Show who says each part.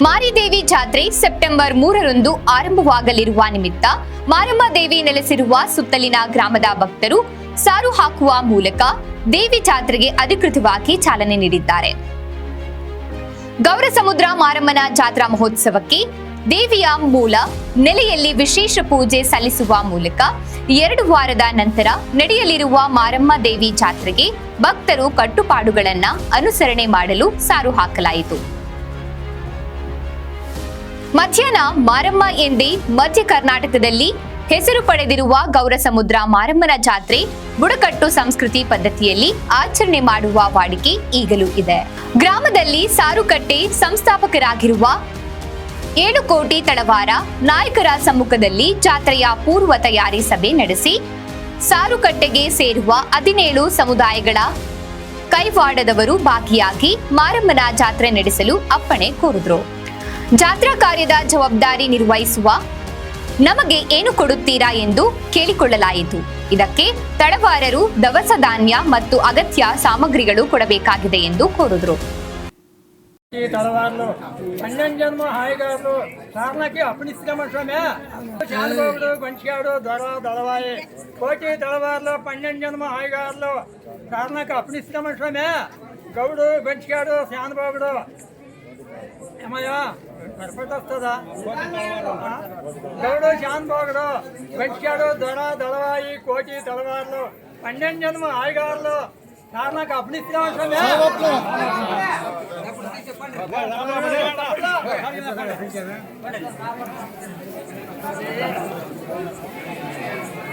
Speaker 1: ಮಾರಿದೇವಿ ಜಾತ್ರೆ ಸೆಪ್ಟೆಂಬರ್ 3ರಂದು ಆರಂಭವಾಗಲಿರುವ ನಿಮಿತ್ತ ಮಾರಮ್ಮ ದೇವಿ ನೆಲೆಸಿರುವ ಸುತ್ತಲಿನ ಗ್ರಾಮದ ಭಕ್ತರು ಸಾರು ಹಾಕುವ ಮೂಲಕ ದೇವಿ ಜಾತ್ರೆಗೆ ಅಧಿಕೃತವಾಗಿ ಚಾಲನೆ ನೀಡಿದ್ದಾರೆ. ಗೌರಸಮುದ್ರ ಮಾರಮ್ಮನ ಜಾತ್ರಾ ಮಹೋತ್ಸವಕ್ಕೆ ದೇವಿಯ ಮೂಲ ನೆಲೆಯಲ್ಲಿ ವಿಶೇಷ ಪೂಜೆ ಸಲ್ಲಿಸುವ ಮೂಲಕ 2 ವಾರದ ನಂತರ ನಡೆಯಲಿರುವ ಮಾರಮ್ಮ ದೇವಿ ಜಾತ್ರೆಗೆ ಭಕ್ತರು ಕಟ್ಟುಪಾಡುಗಳನ್ನು ಅನುಸರಣೆ ಮಾಡಲು ಸಾರು ಹಾಕಲಾಯಿತು. ಮಧ್ಯಾಹ್ನ ಮಾರಮ್ಮ ಎಂದೇ ಮಧ್ಯ ಕರ್ನಾಟಕದಲ್ಲಿ ಹೆಸರು ಪಡೆದಿರುವ ಗೌರಸಮುದ್ರ ಮಾರಮ್ಮನ ಜಾತ್ರೆ ಬುಡಕಟ್ಟು ಸಂಸ್ಕೃತಿ ಪದ್ಧತಿಯಲ್ಲಿ ಆಚರಣೆ ಮಾಡುವ ವಾಡಿಕೆ ಈಗಲೂ ಇದೆ. ಗ್ರಾಮದಲ್ಲಿ ಸಾರುಕಟ್ಟೆ ಸಂಸ್ಥಾಪಕರಾಗಿರುವ 7 ಕೋಟಿ ತಳವಾರ ನಾಯಕರ ಸಮ್ಮುಖದಲ್ಲಿ ಜಾತ್ರೆಯ ಪೂರ್ವ ತಯಾರಿ ಸಭೆ ನಡೆಸಿ ಸಾರುಕಟ್ಟೆಗೆ ಸೇರುವ 17 ಸಮುದಾಯಗಳ ಕೈವಾಡದವರು ಭಾಗಿಯಾಗಿ ಮಾರಮ್ಮನ ಜಾತ್ರೆ ನಡೆಸಲು ಅಪ್ಪಣೆ ಕೋರಿದ್ರು. ಜಾತ್ರಾ ಕಾರ್ಯದ ಜವಾಬ್ದಾರಿ ನಿರ್ವಹಿಸುವ ನಮಗೆ ಏನು ಕೊಡುತ್ತೀರಾ ಎಂದು ಕೇಳಿಕೊಳ್ಳಲಾಯಿತು. ಇದಕ್ಕೆ ತಳವಾರರು ದವಸ ಧಾನ್ಯ ಮತ್ತು ಅಗತ್ಯ ಸಾಮಗ್ರಿಗಳು ಕೊಡಬೇಕಾಗಿದೆ ಎಂದು ಕೋರಿದ್ರು.
Speaker 2: తలవార్లు 12 జన్మ హాయిగారు సార్లకి అప్పనిస్తామ స్వామి చాలగోడు గంచిగాడు దొర దళవాయి కోటి తలవార్లు 12 జన్మ హాయిగారు సార్లకి అప్పనిస్తామ స్వామి గౌడు గంచిగాడు శానబాబుడు ఏమయ్యా పర్ఫెక్ట్ వస్తుందా గౌడు శానబాబుడు గంచిగాడు దొర దళవాయి కోటి తలవార్లు 12 జన్మ హాయిగారు సార్లకి అప్పనిస్తామ స్వామి